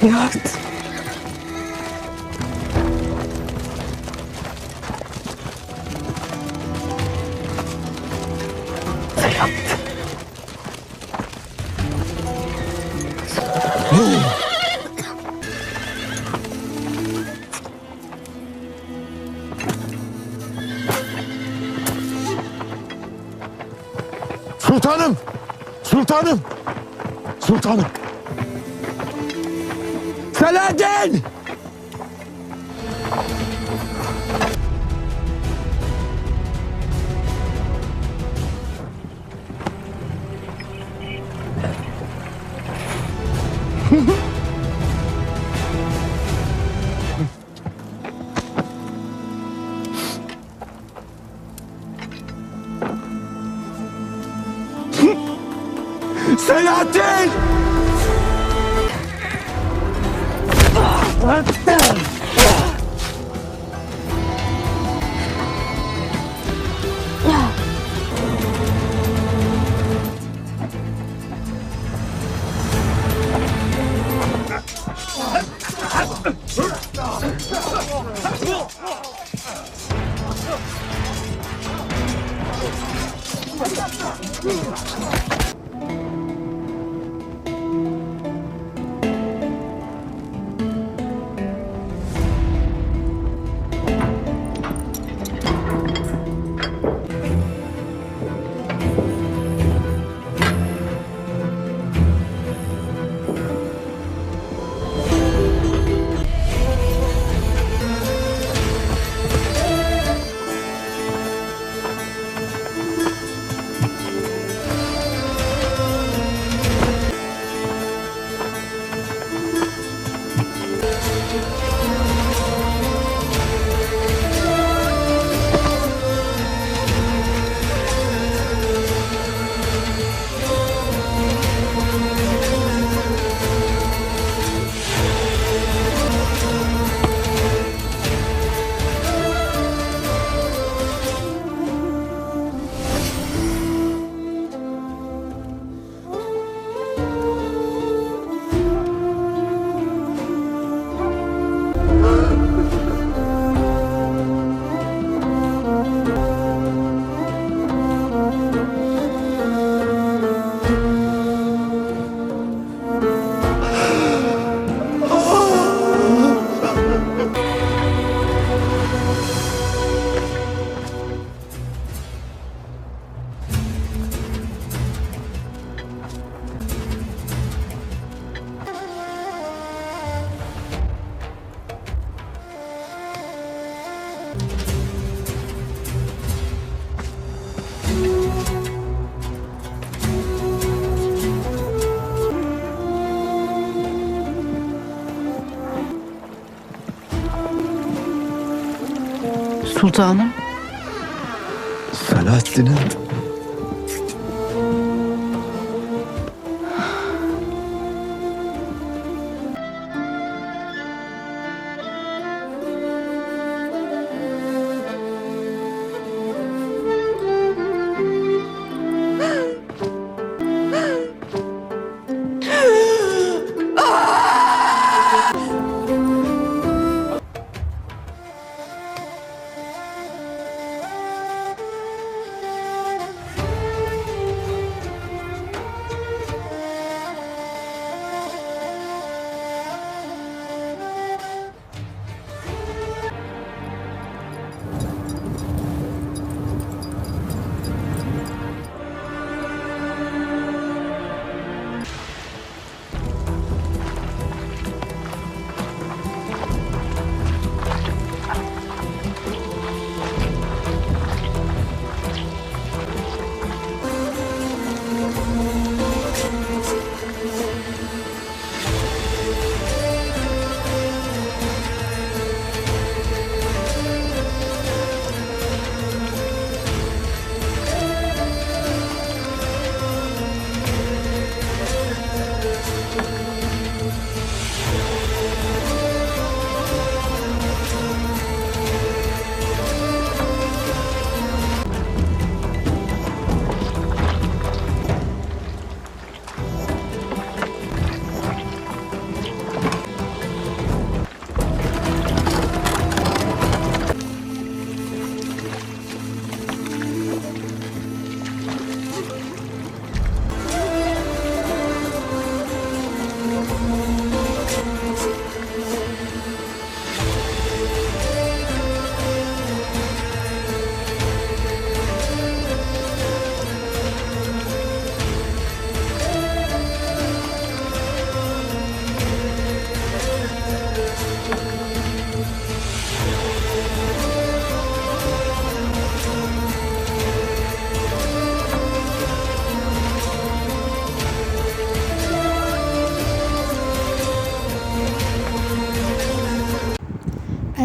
Nihat. Ferhat. Sultanım! Sultanım! Sultanım! Selahattin! Selahattin! Sultanım. Selahattin'im.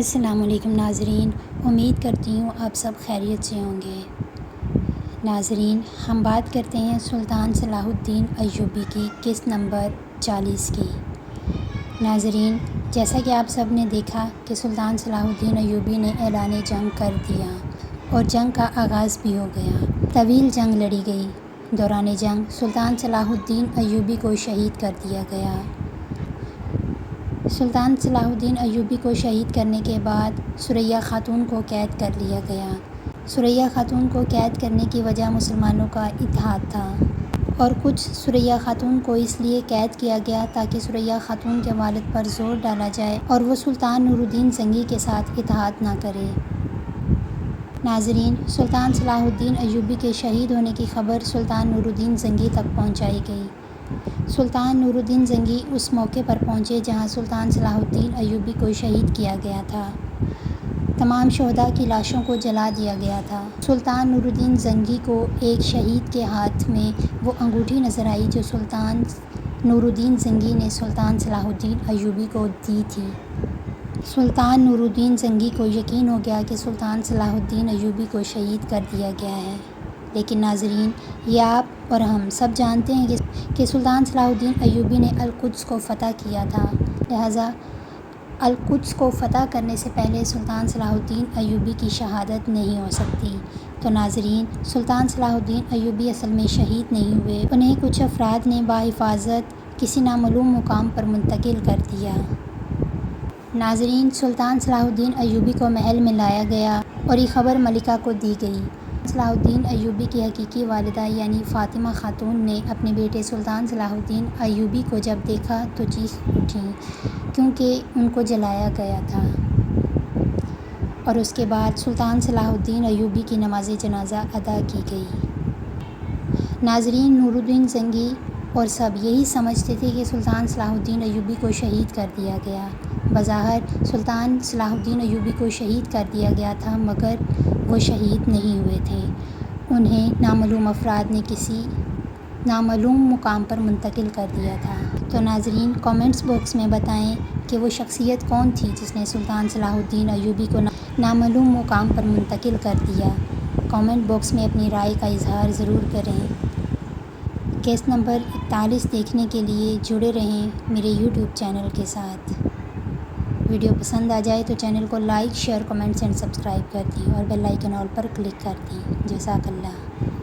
السلام علیکم ناظرین، امید کرتی ہوں آپ سب خیریت سے ہوں گے۔ ناظرین، ہم بات کرتے ہیں سلطان صلاح الدین ایوبی کی قسط نمبر 40 کی۔ ناظرین، جیسا کہ آپ سب نے دیکھا کہ سلطان صلاح الدین ایوبی نے اعلان جنگ کر دیا اور جنگ کا آغاز بھی ہو گیا۔ طویل جنگ لڑی گئی۔ دوران جنگ سلطان صلاح الدین ایوبی کو شہید کر دیا گیا۔ سلطان صلاح الدین ایوبی کو شہید کرنے کے بعد ثریا خاتون کو قید کر لیا گیا۔ ثریا خاتون کو قید کرنے کی وجہ مسلمانوں کا اتحاد تھا، اور کچھ ثریا خاتون کو اس لیے قید کیا گیا تاکہ ثریا خاتون کے والد پر زور ڈالا جائے اور وہ سلطان نور الدین زنگی کے ساتھ اتحاد نہ کرے۔ ناظرین، سلطان صلاح الدین ایوبی کے شہید ہونے کی خبر سلطان نور الدین زنگی تک پہنچائی گئی۔ سلطان نور الدین زنگی اس موقع پر پہنچے جہاں سلطان صلاح الدین ایوبی کو شہید کیا گیا تھا۔ تمام شہداء کی لاشوں کو جلا دیا گیا تھا۔ سلطان نور الدین زنگی کو ایک شہید کے ہاتھ میں وہ انگوٹھی نظر آئی جو سلطان نور الدین زنگی نے سلطان صلاح الدین ایوبی کو دی تھی۔ سلطان نور الدین زنگی کو یقین ہو گیا کہ سلطان صلاح الدین ایوبی کو شہید کر دیا گیا ہے، لیکن ناظرین، یہ آپ اور ہم سب جانتے ہیں کہ سلطان صلاح الدین ایوبی نے القدس کو فتح کیا تھا، لہٰذا القدس کو فتح کرنے سے پہلے سلطان صلاح الدین ایوبی کی شہادت نہیں ہو سکتی۔ تو ناظرین، سلطان صلاح الدین ایوبی اصل میں شہید نہیں ہوئے، انہیں کچھ افراد نے بحفاظت کسی نامعلوم مقام پر منتقل کر دیا۔ ناظرین، سلطان صلاح الدین ایوبی کو محل میں لایا گیا اور یہ خبر ملکہ کو دی گئی۔ صلاح الدین ایوبی کی حقیقی والدہ یعنی فاطمہ خاتون نے اپنے بیٹے سلطان صلاح الدین ایوبی کو جب دیکھا تو چیخ اٹھیں، کیونکہ ان کو جلایا گیا تھا، اور اس کے بعد سلطان صلاح الدین ایوبی کی نماز جنازہ ادا کی گئی۔ ناظرین، نور الدین زنگی اور سب یہی سمجھتے تھے کہ سلطان صلاح الدین ایوبی کو شہید کر دیا گیا۔ بظاہر سلطان صلاح الدین ایوبی کو شہید کر دیا گیا تھا، مگر وہ شہید نہیں ہوئے تھے، انہیں نامعلوم افراد نے کسی نامعلوم مقام پر منتقل کر دیا تھا۔ تو ناظرین، کامنٹس باکس میں بتائیں کہ وہ شخصیت کون تھی جس نے سلطان صلاح الدین ایوبی کو نامعلوم مقام پر منتقل کر دیا۔ کامنٹ باکس میں اپنی رائے کا اظہار ضرور کریں۔ قسط نمبر 41 دیکھنے کے لیے جڑے رہیں میرے یوٹیوب چینل کے ساتھ۔ ویڈیو پسند آ جائے تو چینل کو like, share, comments and subscribe کر دیں اور بیل آئیکن آل پر کلک کر دیں۔ جزاک اللہ۔